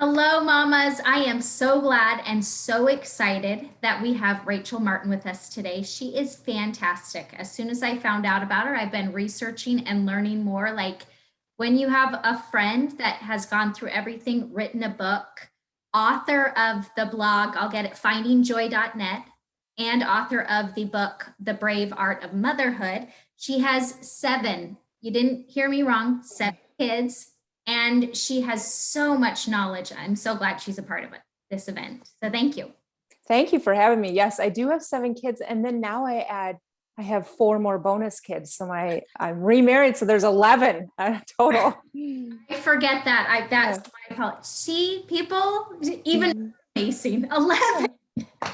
Hello, mamas. I am so glad and so excited that we have Rachel Martin with us today. She is fantastic. As soon as I found out about her, I've been researching and learning more. Like when you have a friend that has gone through everything, written a book, author of the blog, I'll get it, findingjoy.net, and author of the book, The Brave Art of Motherhood. She has seven, you didn't hear me wrong, seven kids, and she has so much knowledge. I'm so glad she's a part of this event. So thank you. Thank you for having me. Yes, I do have seven kids. And then now I have four more bonus kids. So I'm remarried. So there's 11 total. I forget that. That's Yeah. my apology. See, people, even Mhm. amazing. 11.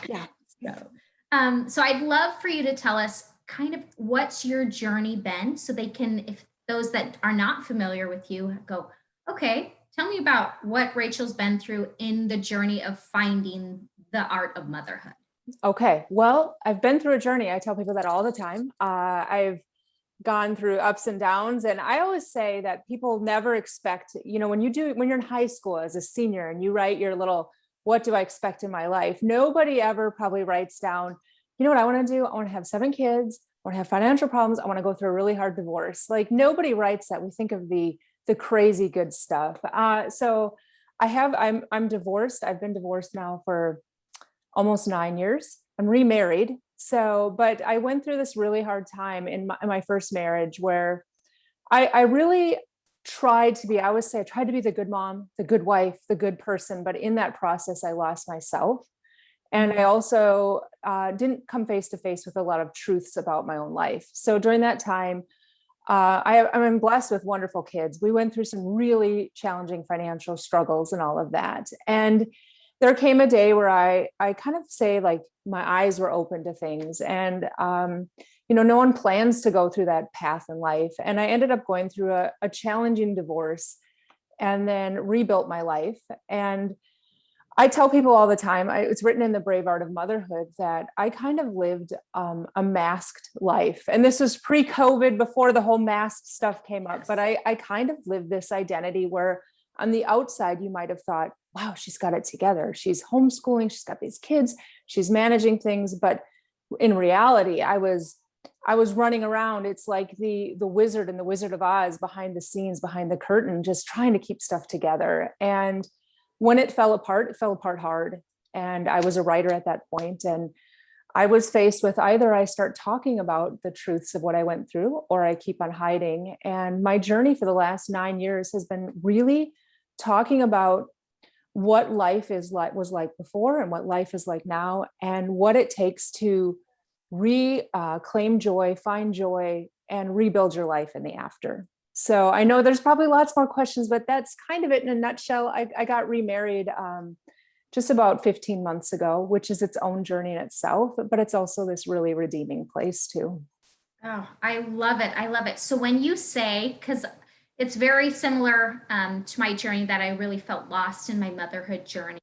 Yeah. So I'd love for you to tell us kind of what's your journey been so they can, if those that are not familiar with you go, okay, tell me about what Rachel's been through in the journey of finding the art of motherhood. Okay. Well, I've been through a journey. I tell people that all the time. I've gone through ups and downs. And I always say that people never expect, when you're in high school as a senior and you write your little, what do I expect in my life? Nobody ever probably writes down, you know what I want to do? I want to have seven kids. I want to have financial problems. I want to go through a really hard divorce. Like nobody writes that. We think of the crazy good stuff. So I'm divorced. I've been divorced now for almost 9 years. I'm remarried. So, but I went through this really hard time in my first marriage where I really tried to be, I always say, I tried to be the good mom, the good wife, the good person. But in that process, I lost myself. And I also didn't come face to face with a lot of truths about my own life. So during that time, I'm blessed with wonderful kids. We went through some really challenging financial struggles and all of that. And there came a day where I kind of say like my eyes were open to things, and no one plans to go through that path in life. And I ended up going through a challenging divorce, and then rebuilt my life. And I tell people all the time, it's written in The Brave Art of Motherhood, that I kind of lived a masked life. And this was pre-COVID, before the whole mask stuff came up. But I kind of lived this identity where on the outside, you might have thought, wow, she's got it together. She's homeschooling, she's got these kids, she's managing things. But in reality, I was running around. It's like the wizard and the Wizard of Oz, behind the scenes, behind the curtain, just trying to keep stuff together. And when it fell apart hard. And I was a writer at that point, and I was faced with either I start talking about the truths of what I went through, or I keep on hiding. And my journey for the last 9 years has been really talking about what life is like, was like before, and what life is like now, and what it takes to reclaim joy, find joy, and rebuild your life in the after. So I know there's probably lots more questions, but that's kind of it in a nutshell. I got remarried just about 15 months ago, which is its own journey in itself, but it's also this really redeeming place too. Oh, I love it. I love it. So when you say, because it's very similar to my journey, that I really felt lost in my motherhood journey.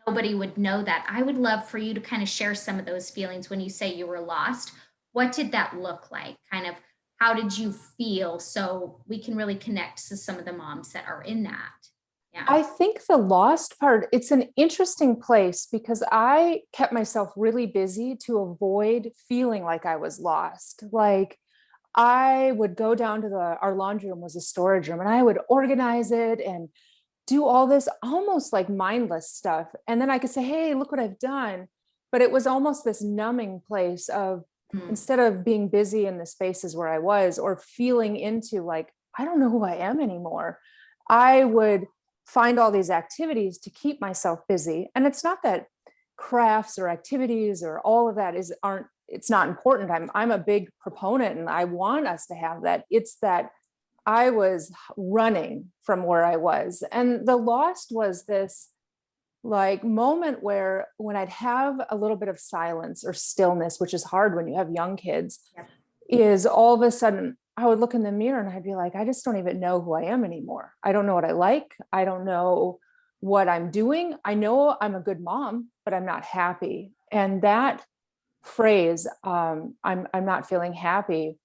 Nobody would know that. I would love for you to kind of share some of those feelings when you say you were lost. What did that look like? Kind of how did you feel? So we can really connect to some of the moms that are in that. Yeah. I think the lost part, it's an interesting place because I kept myself really busy to avoid feeling like I was lost. Like I would go down to our laundry room was a storage room, and I would organize it and do all this almost like mindless stuff. And then I could say, hey, look what I've done. But it was almost this numbing place of, Mm. instead of being busy in the spaces where I was, or feeling into like, I don't know who I am anymore, I would find all these activities to keep myself busy. And it's not that crafts or activities or all of that aren't, it's not important. I'm a big proponent and I want us to have that. It's that I was running from where I was. And the lost was this like moment where when I'd have a little bit of silence or stillness, which is hard when you have young kids, Yep. is all of a sudden I would look in the mirror and I'd be like, I just don't even know who I am anymore. I don't know what I like. I don't know what I'm doing. I know I'm a good mom, but I'm not happy. And that phrase, I'm not feeling happy,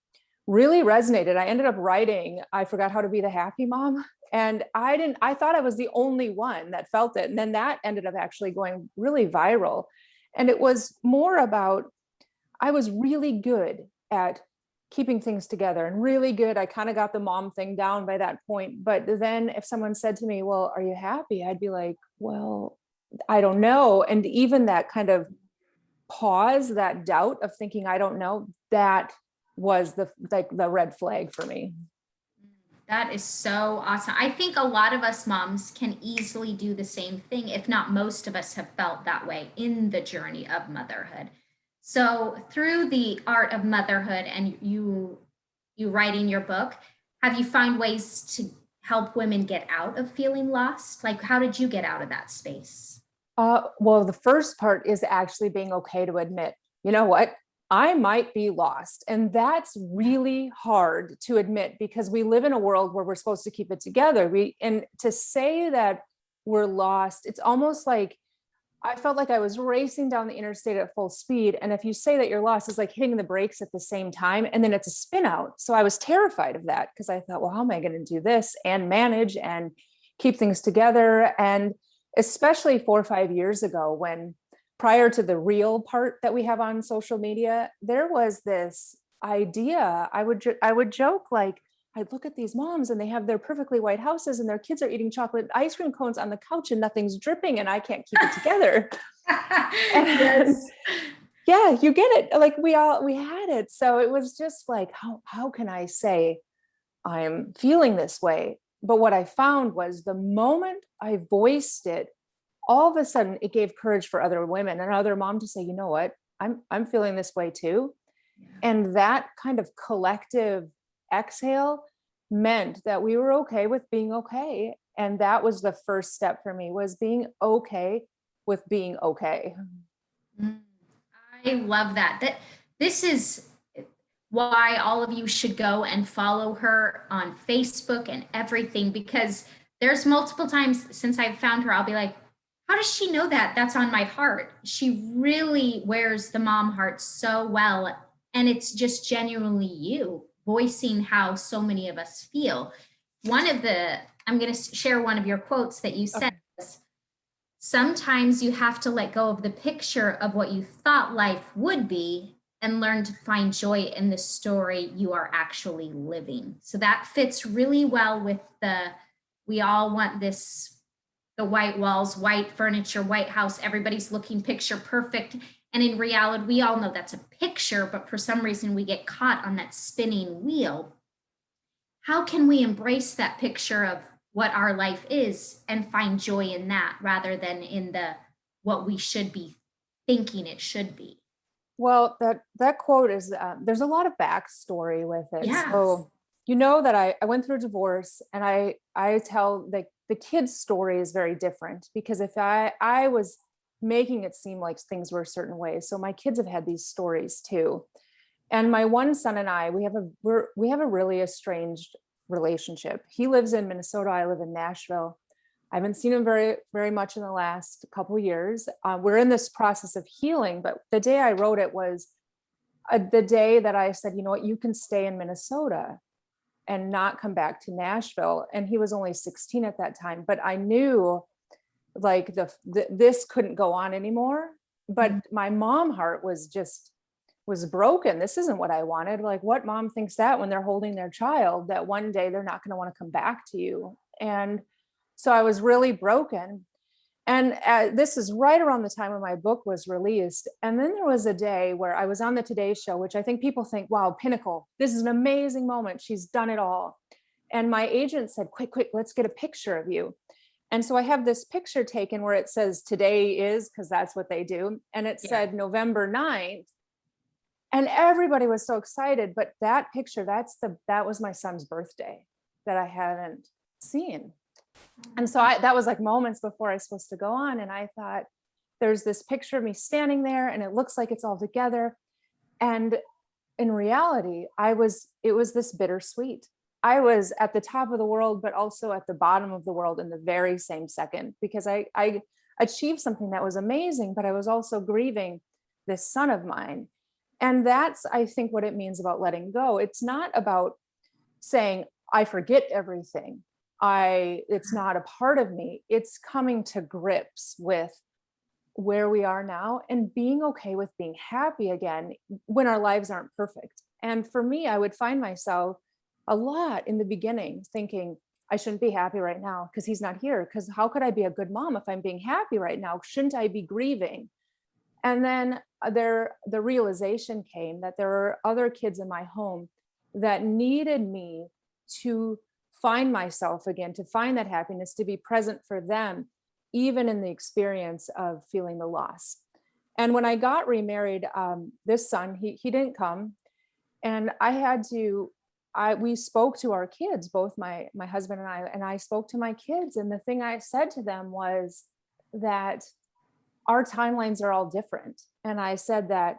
really resonated. I ended up writing, I forgot how to be the happy mom. And I thought I was the only one that felt it. And then that ended up actually going really viral. And it was more about, I was really good at keeping things together and really good. I kind of got the mom thing down by that point. But then if someone said to me, well, are you happy? I'd be like, well, I don't know. And even that kind of pause, that doubt of thinking, I don't know, that was the red flag for me. That is so awesome. I think a lot of us moms can easily do the same thing, if not most of us have felt that way in the journey of motherhood. So through the art of motherhood and you writing your book, have you found ways to help women get out of feeling lost? Like how did you get out of that space? Well, the first part is actually being okay to admit, you know what, I might be lost. And that's really hard to admit because we live in a world where we're supposed to keep it together. And to say that we're lost, it's almost like I felt like I was racing down the interstate at full speed. And if you say that you're lost, it's like hitting the brakes at the same time. And then it's a spin out. So I was terrified of that because I thought, well, how am I going to do this and manage and keep things together? And especially 4 or 5 years ago, when prior to the real part that we have on social media, there was this idea. I would joke like, I'd look at these moms and they have their perfectly white houses and their kids are eating chocolate ice cream cones on the couch and nothing's dripping and I can't keep it together. And Yes. yeah, you get it. Like we had it. So it was just like, how can I say I'm feeling this way? But what I found was the moment I voiced it, all of a sudden it gave courage for other women and other mom to say, you know what, I'm feeling this way too. Yeah. And that kind of collective exhale meant that we were okay with being okay. And that was the first step for me, was being okay with being okay. Mm, I love that. That this is why all of you should go and follow her on Facebook and everything because there's multiple times since I've found her, I'll be like, how does she know that? That's on my heart. She really wears the mom heart so well. And it's just genuinely you voicing how so many of us feel. I'm going to share one of your quotes that you said. Okay. Sometimes you have to let go of the picture of what you thought life would be and learn to find joy in the story you are actually living. So that fits really well with we all want the white walls, white furniture, white house, everybody's looking picture perfect. And in reality, we all know that's a picture, but for some reason we get caught on that spinning wheel. How can we embrace that picture of what our life is and find joy in that rather than in the what we should be thinking it should be? Well, that quote is, there's a lot of backstory with it. Yes. So, you know that I went through a divorce and I tell the kid's story is very different because if I was making it seem like things were a certain way. So my kids have had these stories too. And my one son and I, we have a really estranged relationship. He lives in Minnesota. I live in Nashville. I haven't seen him very much in the last couple of years. We're in this process of healing, but the day I wrote it was the day that I said, you know what, you can stay in Minnesota and not come back to Nashville. And he was only 16 at that time, but I knew like this couldn't go on anymore. But my mom heart was broken. This isn't what I wanted. Like, what mom thinks that when they're holding their child, that one day they're not going to want to come back to you? And so I was really broken. And this is right around the time when my book was released. And then there was a day where I was on the Today Show, which I think people think, wow, pinnacle. This is an amazing moment. She's done it all. And my agent said, quick, let's get a picture of you. And so I have this picture taken where it says today is, because that's what they do. And it Yeah. said November 9th. And everybody was so excited. But that picture, that was my son's birthday that I hadn't seen. And so that was like moments before I was supposed to go on. And I thought, there's this picture of me standing there and it looks like it's all together. And in reality, it was this bittersweet. I was at the top of the world, but also at the bottom of the world in the very same second, because I achieved something that was amazing, but I was also grieving this son of mine. And that's, I think, what it means about letting go. It's not about saying, I forget everything. It's not a part of me. It's coming to grips with where we are now and being okay with being happy again when our lives aren't perfect. And for me, I would find myself a lot in the beginning thinking, I shouldn't be happy right now because he's not here. Because how could I be a good mom if I'm being happy right now? Shouldn't I be grieving? And then the realization came that there were other kids in my home that needed me to find myself again, to find that happiness, to be present for them, even in the experience of feeling the loss. And when I got remarried, this son, he didn't come, and I had to. We spoke to our kids, both my husband and I spoke to my kids, and the thing I said to them was that our timelines are all different. And I said that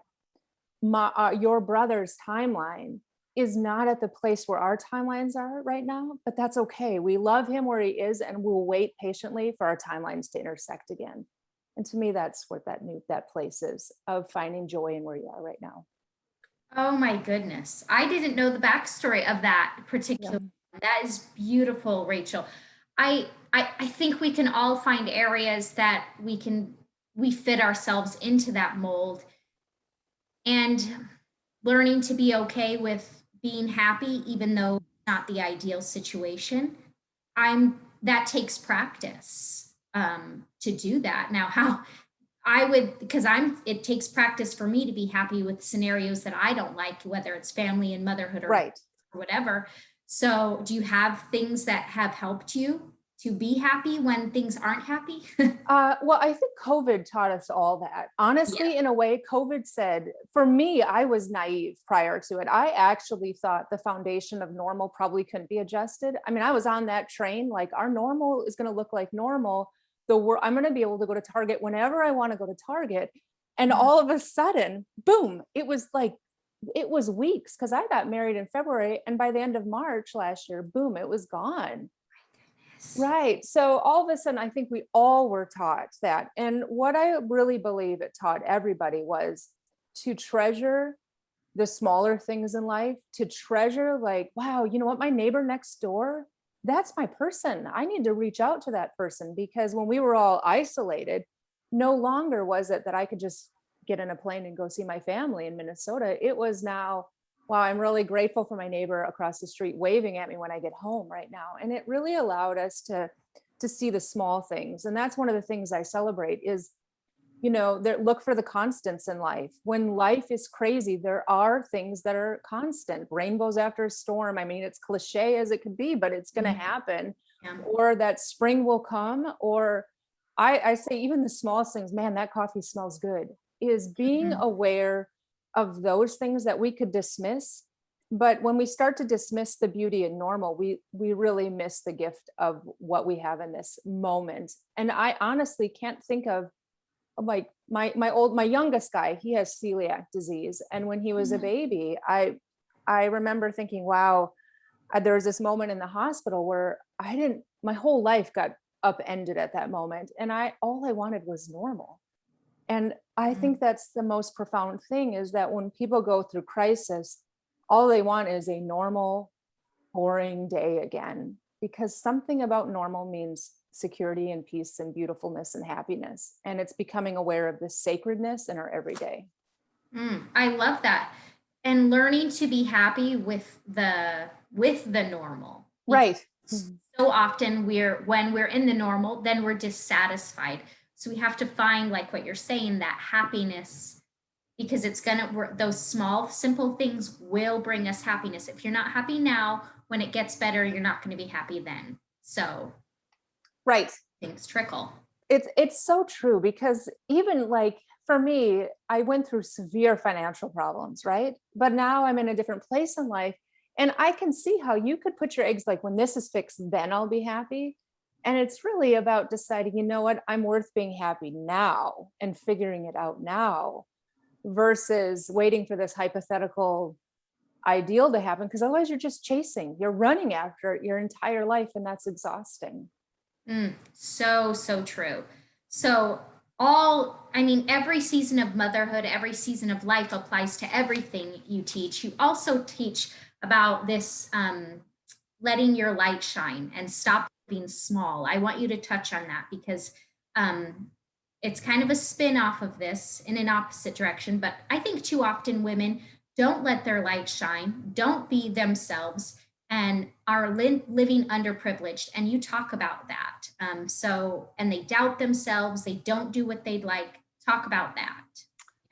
your brother's timeline is not at the place where our timelines are right now, but that's okay. We love him where he is, and we'll wait patiently for our timelines to intersect again. And to me, that's what that place is, of finding joy in where you are right now. Oh my goodness. I didn't know the backstory of that Yeah. particular one. That is beautiful, Rachel. I think we can all find areas that we fit ourselves into that mold, and learning to be okay with being happy even though it's not the ideal situation. I'm that takes practice to do that. Now, how I would, because it takes practice for me to be happy with scenarios that I don't like, whether it's family and motherhood or Right. whatever. So, do you have things that have helped you to be happy when things aren't happy? Well, I think COVID taught us all that. Yeah. Honestly, in a way, COVID said, for me, I was naive prior to it. I actually thought the foundation of normal probably couldn't be adjusted. I mean, I was on that train, like our normal is going to look like normal. I'm going to be able to go to Target whenever I want to go to Target. And Mhm. all of a sudden, boom, it was weeks because I got married in February. And by the end of March last year, boom, it was gone. Right. So all of a sudden, I think we all were taught that. And what I really believe it taught everybody was to treasure the smaller things in life, to treasure, like, wow, you know what, my neighbor next door, that's my person. I need to reach out to that person, because when we were all isolated, no longer was it that I could just get in a plane and go see my family in Minnesota. It was now, wow, I'm really grateful for my neighbor across the street waving at me when I get home right now. And it really allowed us to see the small things. And that's one of the things I celebrate is, look for the constants in life. When life is crazy, there are things that are constant. Rainbows after a storm. I mean, it's cliche as it could be, but it's going to Mhm. happen. Yeah. Or that spring will come. Or I say even the smallest things, man, that coffee smells good, is being Mhm. aware of those things that we could dismiss. But when we start to dismiss the beauty and normal, we really miss the gift of what we have in this moment. And I honestly can't think of, like, my youngest guy, he has celiac disease, and when he was a Mhm. baby, I remember thinking, wow, there was this moment in the hospital where my whole life got upended at that moment, and all I wanted was normal. And I Mhm. think that's the most profound thing, is that when people go through crisis, all they want is a normal, boring day again, because something about normal means security and peace and beautifulness and happiness. And it's becoming aware of the sacredness in our everyday. I love that. And learning to be happy with the normal, because Right. Mhm. so often when we're in the normal, then we're dissatisfied. So we have to find, like what you're saying, that happiness, because those small simple things will bring us happiness. If you're not happy now, when it gets better, you're not going to be happy then. So Right. things trickle. It's so true, because even, like, for me, I went through severe financial problems, right? But now I'm in a different place in life, and I can see how you could put your eggs, like, when this is fixed, then I'll be happy. And it's really about deciding, you know what, I'm worth being happy now and figuring it out now, versus waiting for this hypothetical ideal to happen, because otherwise you're running after it your entire life, and that's exhausting. So true. So I mean, every season of motherhood, every season of life applies to everything you teach. You also teach about this letting your light shine and stop being small. I want you to touch on that because um, it's kind of a spin off of this in an opposite direction. But I think too often women don't let their light shine, don't be themselves, and are living underprivileged. And you talk about that. And they doubt themselves, they don't do what they'd like. Talk about that.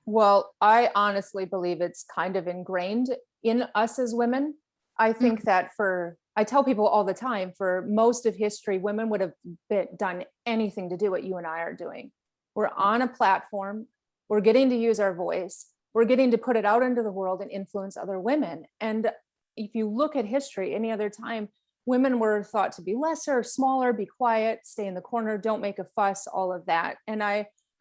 Well, I honestly believe it's kind of ingrained in us as women. I think that I tell people all the time, for most of history, women would have done anything to do what you and I are doing. We're on a platform, we're getting to use our voice, we're getting to put it out into the world and influence other women. And if you look at history, any other time, women were thought to be lesser, smaller, be quiet, stay in the corner, don't make a fuss, all of that. And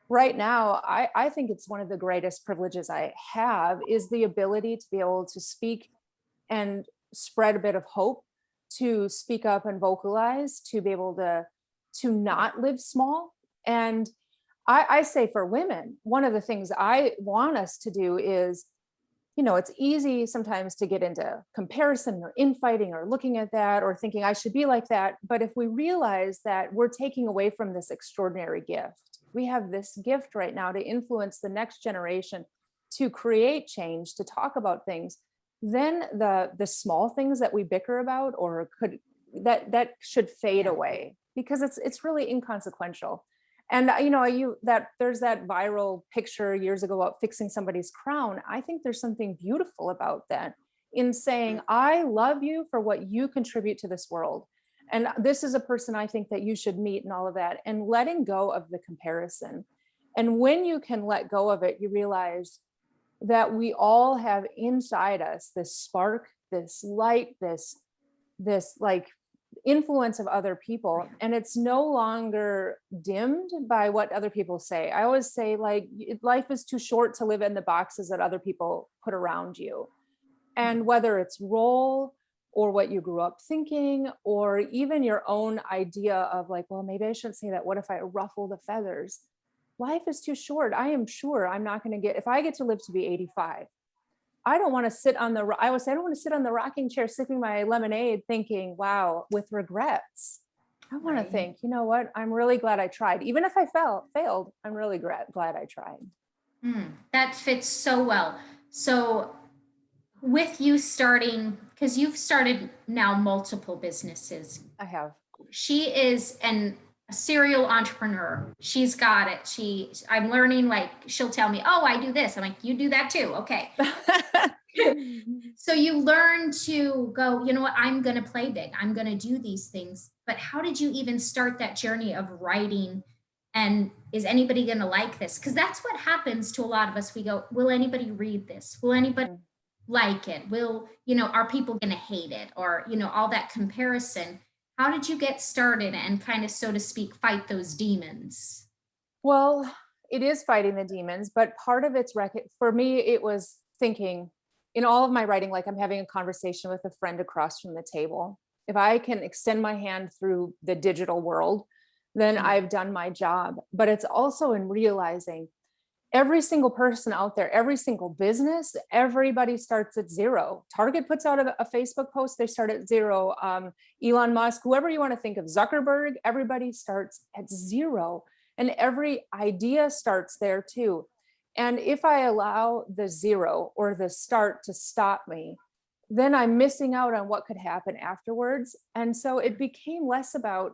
right now, I think it's one of the greatest privileges I have is the ability to be able to speak and spread a bit of hope, to speak up and vocalize, to be able to not live small. And I say for women, one of the things I want us to do is, it's easy sometimes to get into comparison or infighting or looking at that or thinking I should be like that. But if we realize that we're taking away from this extraordinary gift, we have this gift right now to influence the next generation, to create change, to talk about things, then the small things that we bicker about or that should fade away because it's really inconsequential. And there's that viral picture years ago about fixing somebody's crown. I think there's something beautiful about that, in saying, I love you for what you contribute to this world. And this is a person I think that you should meet, and all of that, and letting go of the comparison. And when you can let go of it, you realize that we all have inside us this spark, this light, this like influence of other people, and it's no longer dimmed by what other people say. I always say, like, life is too short to live in the boxes that other people put around you. And whether it's role or what you grew up thinking, or even your own idea of like, well, maybe I shouldn't say that, what if I ruffle the feathers? Life is too short. I am sure I'm not going to if I get to live to be 85, I don't want to sit on I always say, I don't want to sit on the rocking chair sipping my lemonade thinking, wow, with regrets. I want to think, you know what? I'm really glad I tried. Even if I failed, I'm really glad I tried. That fits so well. So with you starting, because you've started now multiple businesses. I have. She is a serial entrepreneur. She's got it. I'm learning, like, she'll tell me, oh, I do this. I'm like, you do that too. Okay. So you learn to go, you know what, I'm going to play big. I'm going to do these things. But how did you even start that journey of writing? And is anybody going to like this? Because that's what happens to a lot of us. We go, will anybody read this? Will anybody like it? Are people going to hate it? Or, all that comparison. How did you get started and kind of, so to speak, fight those demons? Well, it is fighting the demons, but part of it's for me, it was thinking in all of my writing, like I'm having a conversation with a friend across from the table. If I can extend my hand through the digital world, then I've done my job. But it's also in realizing every single person out there, every single business, everybody starts at zero. Target puts out a Facebook post, they start at zero. Elon Musk, whoever you want to think of, Zuckerberg, everybody starts at zero. And every idea starts there too. And if I allow the zero or the start to stop me, then I'm missing out on what could happen afterwards. And so it became less about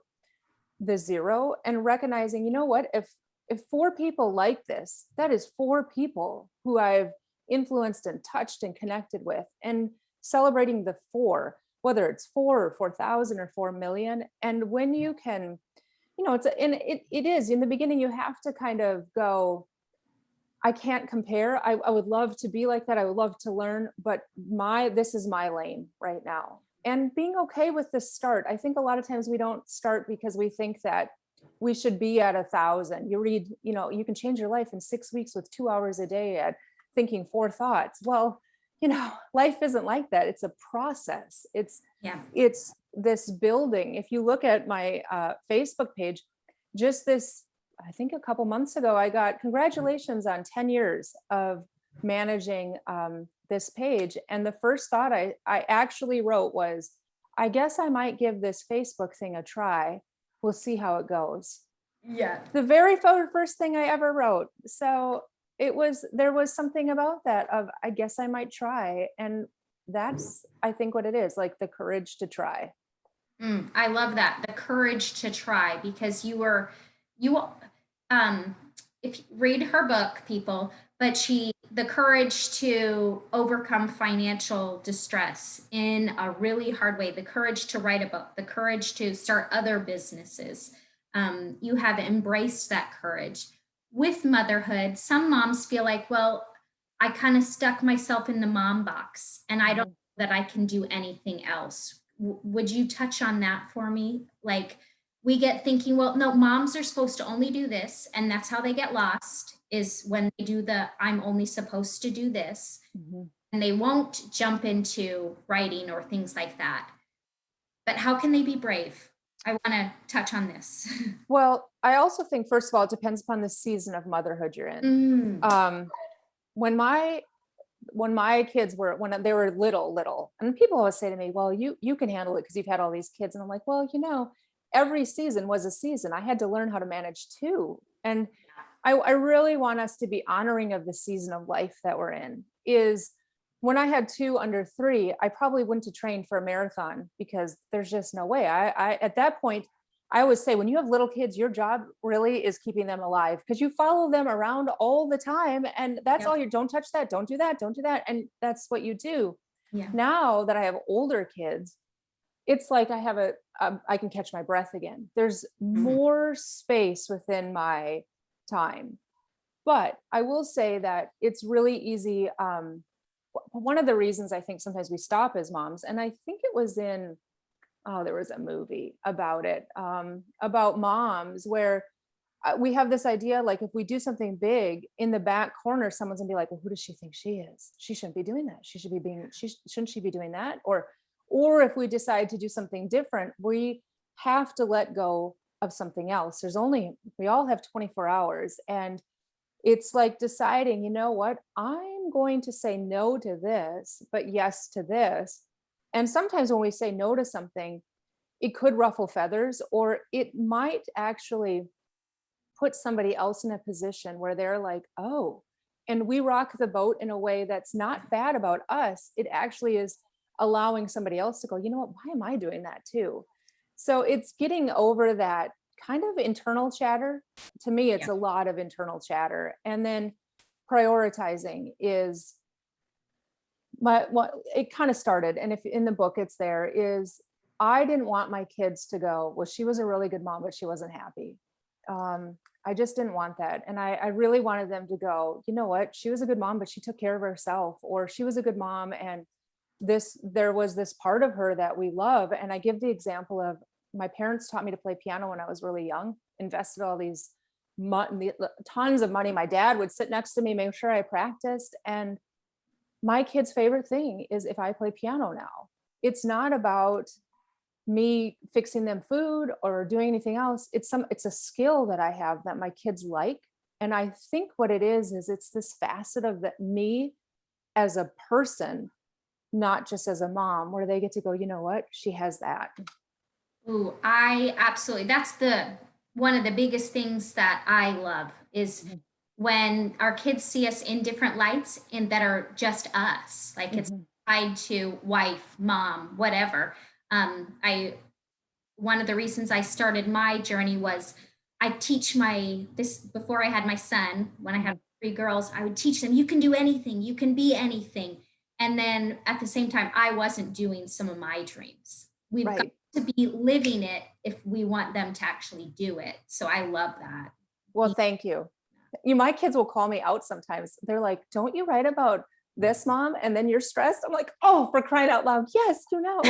the zero and recognizing, you know what, if 4 people like this, that is 4 people who I've influenced and touched and connected with, and celebrating the 4, whether it's 4 or 4,000 or 4 million. And when you can, it is in the beginning, you have to kind of go, I can't compare. I would love to be like that. I would love to learn, but this is my lane right now. And being okay with the start. I think a lot of times we don't start because we think that we should be at 1,000. You read, you can change your life in 6 weeks with 2 hours a day at thinking 4 thoughts. Well, life isn't like that. It's a process. It's this building. If you look at my Facebook page, just this I think a couple months ago, I got congratulations on 10 years of managing this page. And the first thought I actually wrote was, I guess I might give this Facebook thing a try. We'll see how it goes. Yeah. The very first thing I ever wrote. So there was something about that of, I guess I might try. And that's, I think, what it is, like the courage to try. I love that. The courage to try, because you, if you read her book, people, but the courage to overcome financial distress in a really hard way, the courage to write a book, the courage to start other businesses. You have embraced that courage. With motherhood, some moms feel like, well, I kind of stuck myself in the mom box and I don't know that I can do anything else. Would you touch on that for me? Like, we get thinking, well, no, moms are supposed to only do this, and that's how they get lost, is when they do the I'm only supposed to do this, and they won't jump into writing or things like that. But how can they be brave? I want to touch on this. Well, I also think, first of all, it depends upon the season of motherhood you're in. When my kids were, when they were little, and people always say to me, well, you can handle it because you've had all these kids. And I'm like, well, every season was a season. I had to learn how to manage too. And I really want us to be honoring of the season of life that we're in. Is when I had 2 under 3, I probably wouldn't have trained for a marathon because there's just no way. I at that point, I always say, when you have little kids, your job really is keeping them alive, because you follow them around all the time. And that's all don't touch that, don't do that, don't do that. And that's what you do. Yeah. Now that I have older kids, it's like I have I can catch my breath again. There's more space within my time. But I will say that it's really easy. One of the reasons I think sometimes we stop as moms, and I think it was there was a movie about it, about moms, where we have this idea, like, if we do something big, in the back corner, someone's gonna be like, well, who does she think she is? She shouldn't be doing that. Shouldn't she be doing that? Or if we decide to do something different, we have to let go of something else. We all have 24 hours. And it's like deciding, you know what, I'm going to say no to this, but yes to this. And sometimes when we say no to something, it could ruffle feathers, or it might actually put somebody else in a position where they're like, oh, and we rock the boat in a way that's not bad about us. It actually is allowing somebody else to go, you know what, why am I doing that too? So it's getting over that kind of internal chatter. To me, it's a lot of internal chatter. And then prioritizing is it kind of started. And if in the book it's there, is I didn't want my kids to go, well, she was a really good mom, but she wasn't happy. I just didn't want that. And I really wanted them to go, you know what, she was a good mom, but she took care of herself, or she was a good mom, and there was this part of her that we love. And I give the example of, my parents taught me to play piano when I was really young, invested all these tons of money. My dad would sit next to me, make sure I practiced. And my kids' favorite thing is if I play piano now. It's not about me fixing them food or doing anything else. It's a skill that I have that my kids like. And I think what it is it's this facet of me as a person, not just as a mom, where they get to go, you know what, she has that. Ooh, I absolutely, that's one of the biggest things that I love is when our kids see us in different lights and that are just us, like it's tied to wife, mom, whatever. One of the reasons I started my journey was I teach before I had my son, when I had 3 girls, I would teach them, you can do anything, you can be anything. And then at the same time, I wasn't doing some of my dreams. We've got to be living it if we want them to actually do it. So I love that. Well, thank you. My kids will call me out sometimes. They're like, don't you write about this, mom? And then you're stressed. I'm like, oh, for crying out loud. Yes, you know.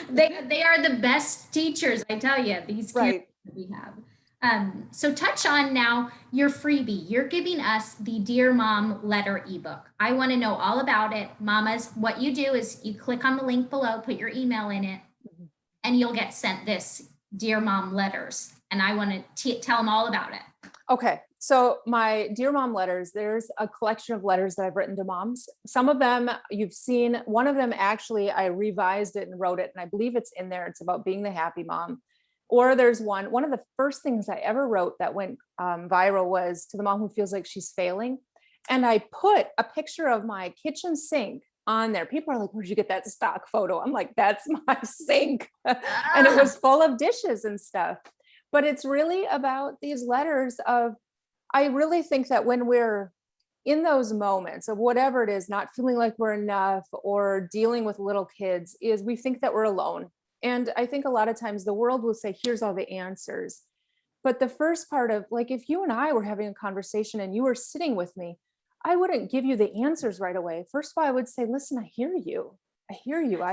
They are the best teachers, I tell you, these kids that we have. So touch on now your freebie. You're giving us the Dear Mom letter ebook. I want to know all about it. Mamas, what you do is you click on the link below, put your email in it, and you'll get sent this Dear Mom letters. and I want to tell them all about it. Okay. So my Dear Mom letters, there's a collection of letters that I've written to moms. Some of them you've seen. One of them, actually, I revised it and wrote it, and I believe it's in there. It's about being the happy mom. Or there's one of the first things I ever wrote that went viral was to the mom who feels like she's failing. And I put a picture of my kitchen sink on there. People are like, where'd you get that stock photo? I'm like, that's my sink. And it was full of dishes and stuff. But it's really about these letters of, I really think that when we're in those moments of whatever it is, not feeling like we're enough or dealing with little kids, is we think that we're alone. And I think a lot of times the world will say, here's all the answers. But the first part of, like, if you and I were having a conversation and you were sitting with me, I wouldn't give you the answers right away. First of all, I would say, listen, I hear you. I hear you.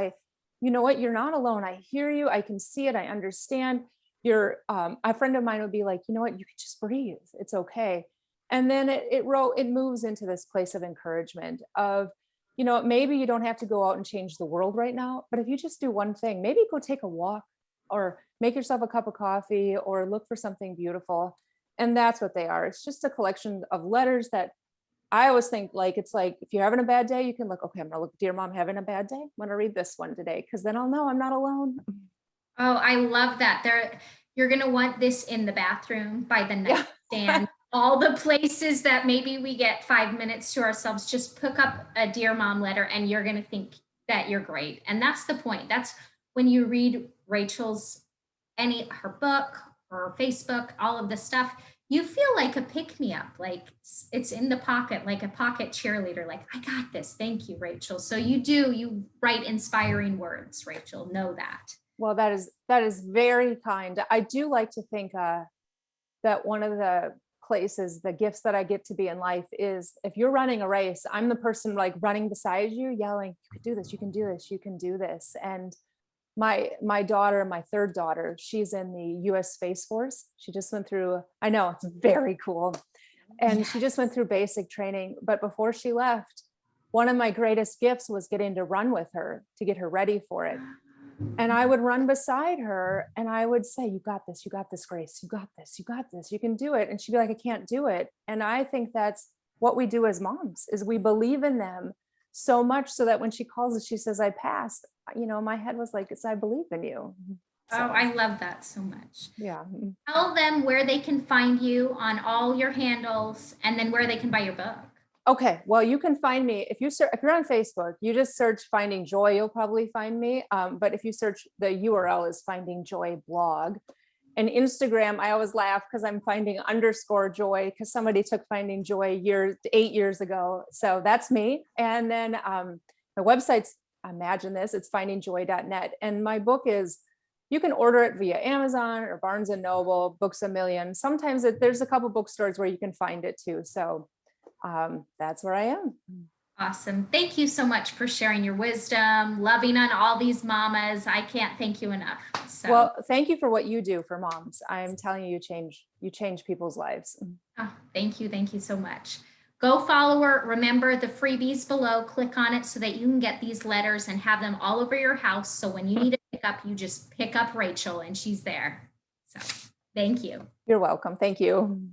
You know what? You're not alone. I hear you. I can see it. I understand. A friend of mine would be like, you know what? You can just breathe. It's okay. And then it moves into this place of encouragement of, you know, maybe you don't have to go out and change the world right now, but if you just do one thing, maybe go take a walk or make yourself a cup of coffee or look for something beautiful. And that's what they are. It's just a collection of letters that I always think, like, it's like, if you're having a bad day, you can look, okay, I'm gonna look, Dear Mom, having a bad day. I'm gonna read this one today, because then I'll know I'm not alone. Oh, I love that. You're going to want this in the bathroom, by the Yeah. nightstand, all the places that maybe we get 5 minutes to ourselves. Just pick up a Dear Mom letter and you're going to think that you're great. And that's the point. That's when you read Rachel's, her book or Facebook, all of the stuff, you feel like a pick me up, like it's in the pocket, like a pocket cheerleader. Like, I got this. Thank you, Rachel. So you write inspiring words, Rachel. Know that. Well, that is very kind. I do like to think that one of the places, the gifts that I get to be in life is, if you're running a race, I'm the person like running beside you, yelling, you can do this, you can do this, you can do this. And my daughter, my third daughter, she's in the US Space Force. She just went through, I know, it's very cool. And she just went through basic training. But before she left, one of my greatest gifts was getting to run with her to get her ready for it. And I would run beside her and I would say, you got this, Grace, you got this, you can do it. And she'd be like, I can't do it. And I think that's what we do as moms, is we believe in them so much so that when she calls us, she says, I passed, you know, my head was like, it's, I believe in you. So, oh, I love that so much. Yeah. Tell them where they can find you on all your handles, and then where they can buy your book. Okay, well, you can find me if you're on Facebook, you just search Finding Joy, you'll probably find me. But if you search, the URL is Finding Joy blog. And Instagram, I always laugh because I'm finding _joy, because somebody took Finding Joy 8 years ago. So that's me. And then my website's, imagine this, it's findingjoy.net. And my book is, you can order it via Amazon or Barnes and Noble, Books A Million. Sometimes there's a couple bookstores where you can find it too. So that's where I am. Awesome. Thank you so much for sharing your wisdom, loving on all these mamas. I can't thank you enough. So, well, thank you for what you do for moms. I'm telling you, you change people's lives. oh, thank you. Thank you so much. Go follow her. Remember the freebies below. Click on it so that you can get these letters and have them all over your house. So when you need to pick up, you just pick up Rachel and she's there. So thank you. You're welcome. Thank you.